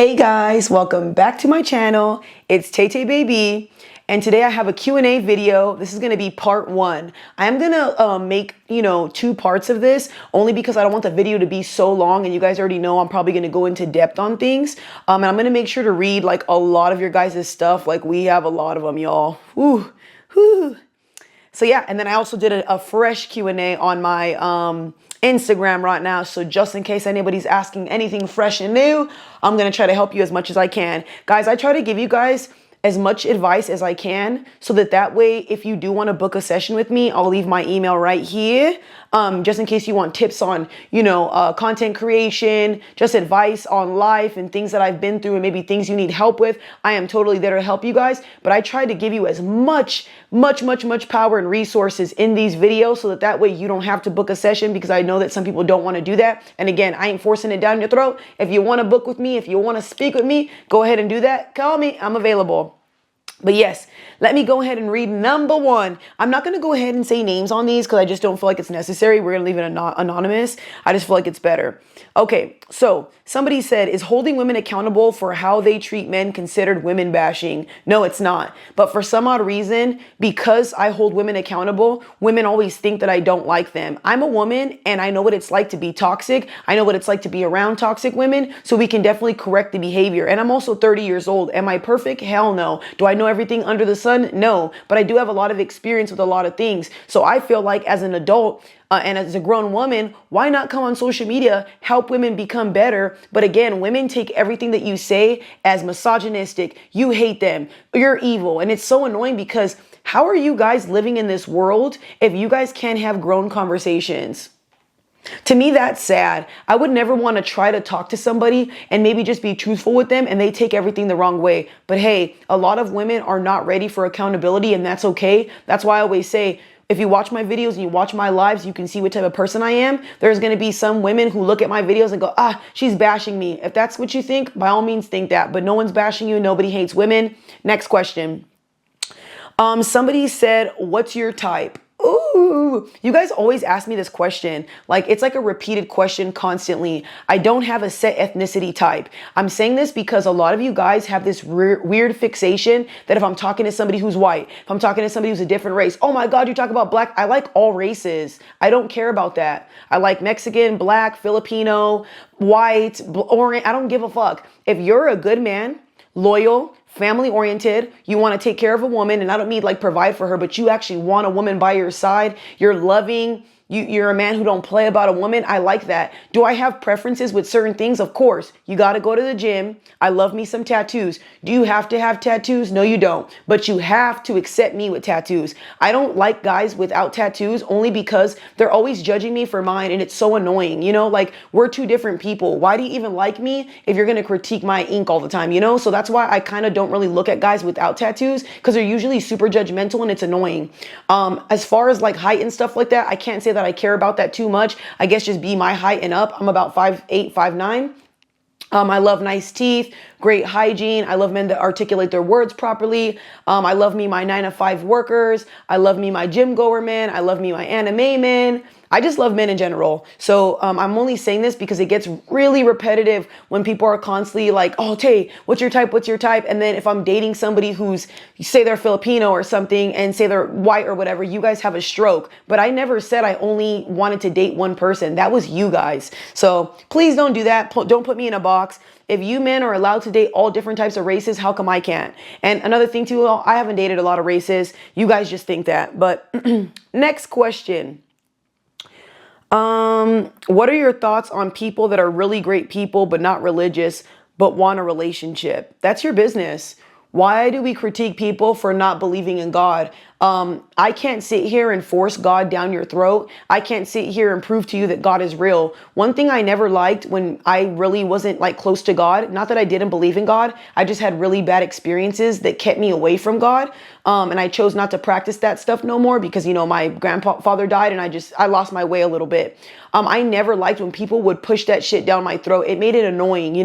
Hey guys, welcome back to my channel. It's Tay Tay Baby, and today I have a Q&A video. This is going to be part one. I am going to make, two parts of this only because I don't want the video to be so long, and you guys already know I'm probably going to go into depth on things. And I'm going to make sure to read like a lot of your guys' stuff. Like we have a lot of them, y'all. Woo, whoo. So yeah, and then I also did a fresh Q&A on my Instagram right now. So just in case anybody's asking anything fresh and new, I'm going to try to help you as much as I can. Guys, I try to give you guys as much advice as I can so that way, if you do want to book a session with me, I'll leave my email right here. Just in case you want tips on, content creation, just advice on life and things that I've been through and maybe things you need help with. I am totally there to help you guys, but I try to give you as much power and resources in these videos so that way you don't have to book a session, because I know that some people don't want to do that. And again, I ain't forcing it down your throat. If you want to book with me, if you want to speak with me, go ahead and do that. Call me, I'm available. But yes, let me go ahead and read number one. I'm not going to go ahead and say names on these because I just don't feel like it's necessary. We're going to leave it anonymous. I just feel like it's better. Okay, so somebody said, is holding women accountable for how they treat men considered women bashing? No, it's not. But for some odd reason, because I hold women accountable, women always think that I don't like them. I'm a woman and I know what it's like to be toxic. I know what it's like to be around toxic women. So we can definitely correct the behavior. And I'm also 30 years old. Am I perfect? Hell no. Do I know everything under the sun? No, but I do have a lot of experience with a lot of things. So I feel like as an adult and as a grown woman, why not come on social media, help women become better? But again, women take everything that you say as misogynistic. You hate them. You're evil. And it's so annoying because how are you guys living in this world if you guys can't have grown conversations? To me, that's sad. I would never want to try to talk to somebody and maybe just be truthful with them and they take everything the wrong way. But hey, a lot of women are not ready for accountability, and that's okay. That's why I always say, if you watch my videos and you watch my lives, you can see what type of person I am. There's going to be some women who look at my videos and go, she's bashing me. If that's what you think, by all means think that. But no one's bashing you. Nobody hates women. Next question. Somebody said, what's your type? Ooh, you guys always ask me this question. Like, it's like a repeated question constantly. I don't have a set ethnicity type. I'm saying this because a lot of you guys have this weird fixation that if I'm talking to somebody who's white, if I'm talking to somebody who's a different race, oh my God, you talk about black. I like all races. I don't care about that. I like Mexican, black, Filipino, white, orange. I don't give a fuck. If you're a good man, loyal, family oriented, you want to take care of a woman, and I don't mean like provide for her, but you actually want a woman by your side, you're loving, you're a man who don't play about a woman. I like that. Do I have preferences with certain things? Of course. You got to go to the gym. I love me some tattoos. Do you have to have tattoos? No, you don't. But you have to accept me with tattoos. I don't like guys without tattoos only because they're always judging me for mine, and it's so annoying. Like we're two different people. Why do you even like me if you're going to critique my ink all the time? So that's why I kind of don't really look at guys without tattoos, because they're usually super judgmental and it's annoying. As far as like height and stuff like that, I can't say that I care about that too much. I guess just be my height and up. I'm about 5'8", 5'9". I love nice teeth, great hygiene. I love men that articulate their words properly. I love me my 9-to-5 workers. I love me my gym goer men. I love me my anime men. I just love men in general. So I'm only saying this because it gets really repetitive when people are constantly like, oh, Tay, what's your type? What's your type? And then if I'm dating somebody who's, say they're Filipino or something and say they're white or whatever, you guys have a stroke. But I never said I only wanted to date one person. That was you guys. So please don't do that. Don't put me in a box. If you men are allowed to date all different types of races, how come I can't? And another thing too, I haven't dated a lot of races. You guys just think that. But next question. What are your thoughts on people that are really great people, but not religious, but want a relationship? That's your business. Why do we critique people for not believing in God? I can't sit here and force God down your throat. I can't sit here and prove to you that God is real. One thing I never liked when I really wasn't like close to God, not that I didn't believe in God, I just had really bad experiences that kept me away from God. And I chose not to practice that stuff no more because, my grandfather died and I lost my way a little bit. I never liked when people would push that shit down my throat. It made it annoying,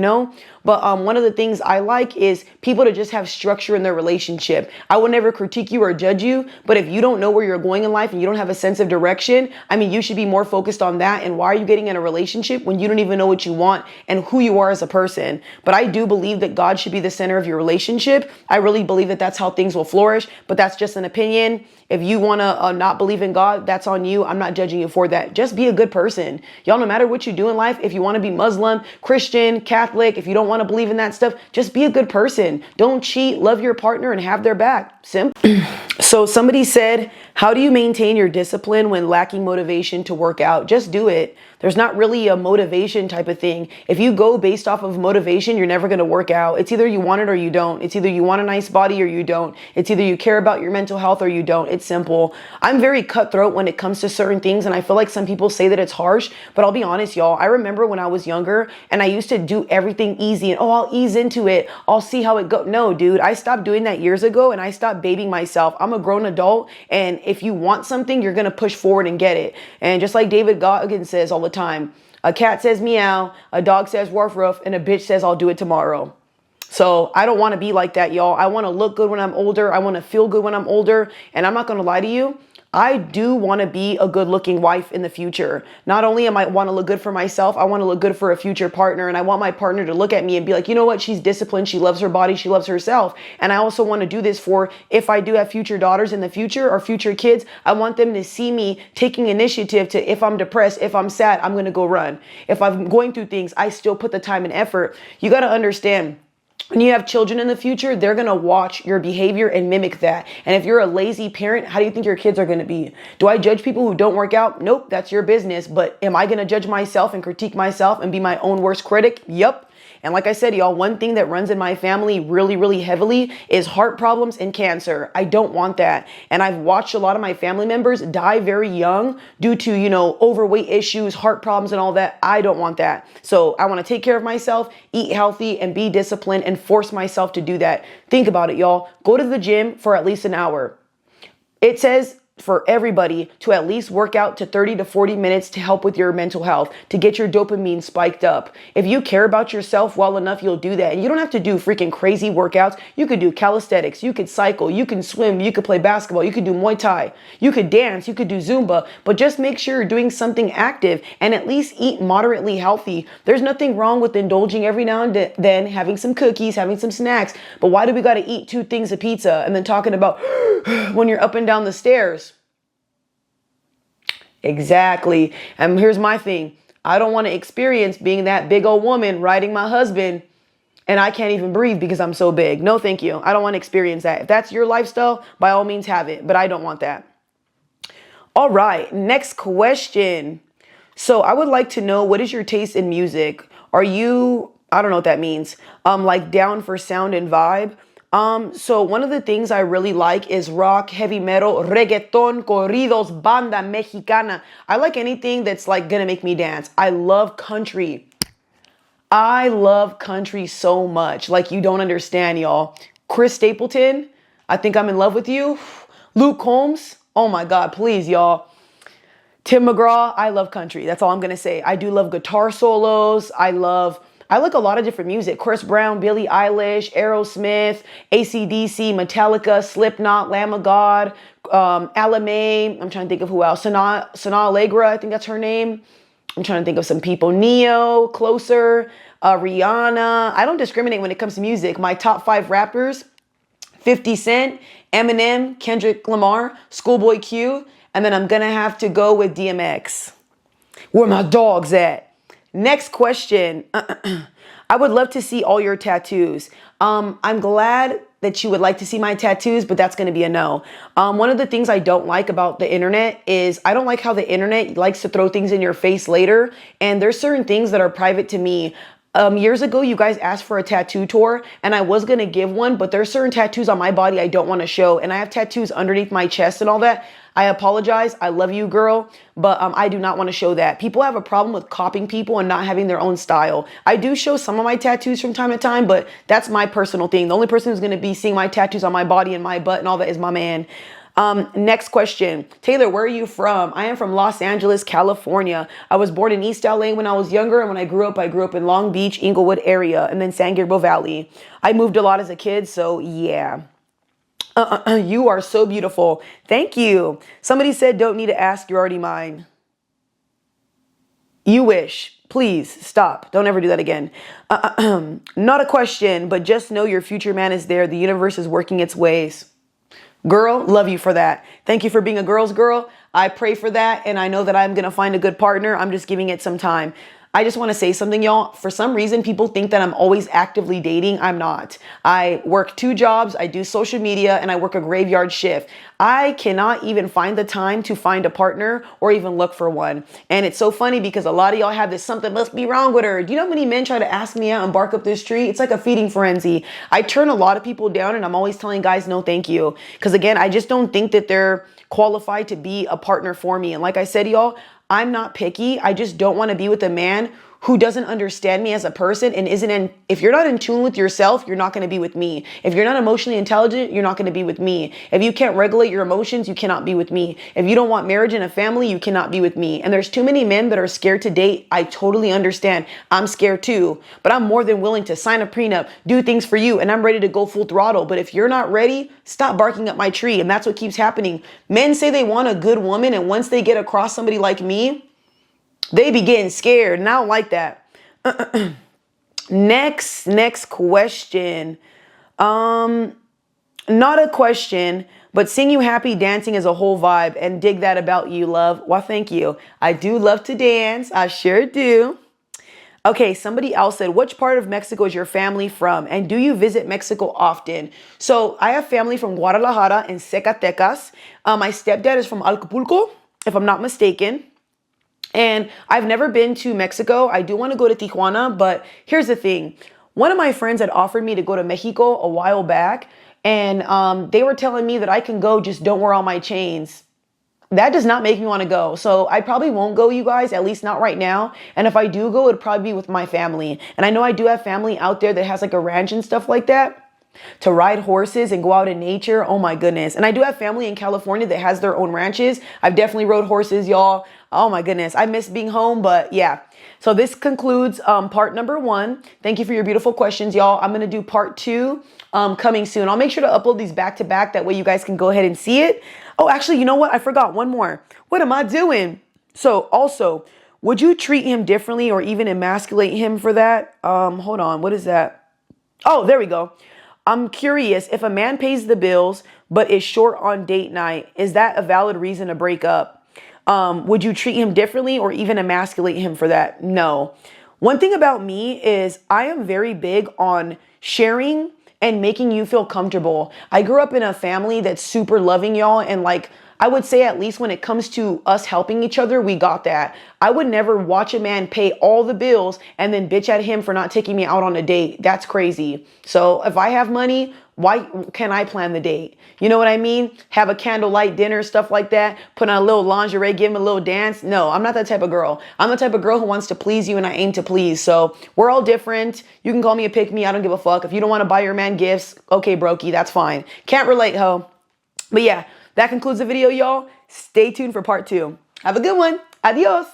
But one of the things I like is people to just have structure in their relationship. I will never critique you or judge you. you. But if you don't know where you're going in life and you don't have a sense of direction, I mean, you should be more focused on that. And why are you getting in a relationship when you don't even know what you want and who you are as a person? But I do believe that God should be the center of your relationship. I really believe that that's how things will flourish, but that's just an opinion. If you want to not believe in God, that's on you. I'm not judging you for that. Just be a good person. Y'all, no matter what you do in life, if you want to be Muslim, Christian, Catholic, if you don't want to believe in that stuff, just be a good person. Don't cheat, love your partner, and have their back. Simple. So somebody said, how do you maintain your discipline when lacking motivation to work out? Just do it. There's not really a motivation type of thing. If you go based off of motivation, you're never going to work out. It's either you want it or you don't. It's either you want a nice body or you don't. It's either you care about your mental health or you don't. It's simple. I'm very cutthroat when it comes to certain things, and I feel like some people say that it's harsh, but I'll be honest, y'all. I remember when I was younger and I used to do everything easy and, oh, I'll ease into it. I'll see how it goes. No, dude, I stopped doing that years ago and I stopped babying myself. I'm a grown adult, and if you want something, you're going to push forward and get it. And just like David Goggins says all the time, a cat says meow, a dog says woof woof, and a bitch says I'll do it tomorrow. So I don't want to be like that, y'all. I want to look good when I'm older. I want to feel good when I'm older. And I'm not going to lie to you. I do want to be a good looking wife in the future. Not only am I want to look good for myself, I want to look good for a future partner. And I want my partner to look at me and be like, you know what? She's disciplined. She loves her body. She loves herself. And I also want to do this for if I do have future daughters in the future or future kids, I want them to see me taking initiative to, if I'm depressed, if I'm sad, I'm going to go run. If I'm going through things, I still put the time and effort. You got to understand, when you have children in the future, they're going to watch your behavior and mimic that. And if you're a lazy parent, how do you think your kids are going to be? Do I judge people who don't work out? Nope, that's your business. But am I going to judge myself and critique myself and be my own worst critic? Yup. And like I said, y'all, one thing that runs in my family really, really heavily is heart problems and cancer. I don't want that. And I've watched a lot of my family members die very young due to, overweight issues, heart problems and all that. I don't want that. So I want to take care of myself, eat healthy, and be disciplined and force myself to do that. Think about it, y'all. Go to the gym for at least an hour. It says for everybody to at least work out to 30 to 40 minutes to help with your mental health, to get your dopamine spiked up. If you care about yourself well enough, you'll do that. And you don't have to do freaking crazy workouts. You could do calisthenics, you could cycle, you can swim, you could play basketball, you could do Muay Thai, you could dance, you could do Zumba, but just make sure you're doing something active and at least eat moderately healthy. There's nothing wrong with indulging every now and then, having some cookies, having some snacks. But why do we got to eat 2 things of pizza and then talking about when you're up and down the stairs? Exactly. And here's my thing. I don't want to experience being that big old woman riding my husband and I can't even breathe because I'm so big. No, thank you. I don't want to experience that. If that's your lifestyle, by all means have it, but I don't want that. All right. Next question. So I would like to know, what is your taste in music? Are you, I don't know what that means, like down for sound and vibe? So one of the things I really like is rock, heavy metal, reggaeton, corridos, banda mexicana. I like anything that's like gonna make me dance. I love country. I love country so much. Like, you don't understand, y'all. Chris Stapleton, I Think I'm in Love with You. Luke Combs, oh my God, please, y'all. Tim McGraw, I love country. That's all I'm gonna say. I do love guitar solos. I like a lot of different music. Chris Brown, Billie Eilish, Aerosmith, AC/DC, Metallica, Slipknot, Lamb of God, Ella May. I'm trying to think of who else. Sanaa Allegra, I think that's her name. I'm trying to think of some people. Neo, Closer, Rihanna. I don't discriminate when it comes to music. My top 5 rappers: 50 Cent, Eminem, Kendrick Lamar, Schoolboy Q, and then I'm gonna have to go with DMX. Where my dogs at? Next question. I would love to see all your tattoos. I'm glad that you would like to see my tattoos, but that's going to be a no. One of the things I don't like about the internet is I don't like how the internet likes to throw things in your face later. And there's certain things that are private to me. Years ago, you guys asked for a tattoo tour and I was going to give one, but there's certain tattoos on my body I don't want to show. And I have tattoos underneath my chest and all that. I apologize. I love you, girl, but I do not want to show that. People have a problem with copying people and not having their own style. I do show some of my tattoos from time to time, but that's my personal thing. The only person who's going to be seeing my tattoos on my body and my butt and all that is my man. Next question. Taylor, where are you from? I am from Los Angeles, California. I was born in East LA when I was younger, and when I grew up in Long Beach, Inglewood area, and then San Gabriel Valley. I moved a lot as a kid, so yeah. You are so beautiful. Thank you. Somebody said, don't need to ask, you're already mine. You wish. Please stop. Don't ever do that again. Not a question, but just know your future man is there. The universe is working its ways. Girl, love you for that. Thank you for being a girl's girl. I pray for that, and I know that I'm going to find a good partner. I'm just giving it some time. I just want to say something, y'all. For some reason, people think that I'm always actively dating. I'm not. I work 2 jobs, I do social media, and I work a graveyard shift. I cannot even find the time to find a partner or even look for one. And it's so funny because a lot of y'all have this something must be wrong with her. Do you know how many men try to ask me out and bark up this tree? It's like a feeding frenzy. I turn a lot of people down, and I'm always telling guys, no, thank you. Because again, I just don't think that they're qualified to be a partner for me. And like I said, y'all, I'm not picky. I just don't want to be with a man who doesn't understand me as a person and if you're not in tune with yourself, you're not going to be with me. If you're not emotionally intelligent, you're not going to be with me. If you can't regulate your emotions, you cannot be with me. If you don't want marriage and a family, you cannot be with me. And there's too many men that are scared to date. I totally understand. I'm scared too, but I'm more than willing to sign a prenup, do things for you, and I'm ready to go full throttle. But if you're not ready, stop barking up my tree. And that's what keeps happening. Men say they want a good woman, and once they get across somebody like me, they be getting scared, and I don't like that. Next question. Not a question, but sing you happy dancing is a whole vibe, and dig that about you, love. Well, thank you. I do love to dance. I sure do. Okay, somebody else said, which part of Mexico is your family from? And do you visit Mexico often? So I have family from Guadalajara and Zacatecas. My stepdad is from Acapulco, if I'm not mistaken. And I've never been to Mexico. I do want to go to Tijuana, but here's the thing. One of my friends had offered me to go to Mexico a while back, and they were telling me that I can go, just don't wear all my chains. That does not make me want to go. So I probably won't go, you guys, at least not right now. And if I do go, it'd probably be with my family. And I know I do have family out there that has like a ranch and stuff like that, to ride horses and go out in nature. Oh my goodness. And I do have family in California that has their own ranches. I've definitely rode horses, y'all. Oh my goodness. I miss being home, but yeah. So this concludes part number 1. Thank you for your beautiful questions, y'all. I'm going to do part 2 coming soon. I'll make sure to upload these back to back. That way you guys can go ahead and see it. Oh, actually, you know what? I forgot one more. What am I doing? So also, would you treat him differently or even emasculate him for that? Hold on. What is that? Oh, there we go. I'm curious, if a man pays the bills but is short on date night, is that a valid reason to break up? Would you treat him differently or even emasculate him for that? No. One thing about me is I am very big on sharing and making you feel comfortable. I grew up in a family that's super loving, y'all, and like I would say, at least when it comes to us helping each other, we got that. I would never watch a man pay all the bills and then bitch at him for not taking me out on a date. That's crazy. So if I have money, why can I plan the date? You know what I mean? Have a candlelight dinner, stuff like that. Put on a little lingerie, give him a little dance. No, I'm not that type of girl. I'm the type of girl who wants to please you, and I aim to please. So we're all different. You can call me a pick me. I don't give a fuck. If you don't want to buy your man gifts, okay, brokey, that's fine. Can't relate, ho. But yeah, that concludes the video, y'all. Stay tuned for part 2. Have a good one. Adios.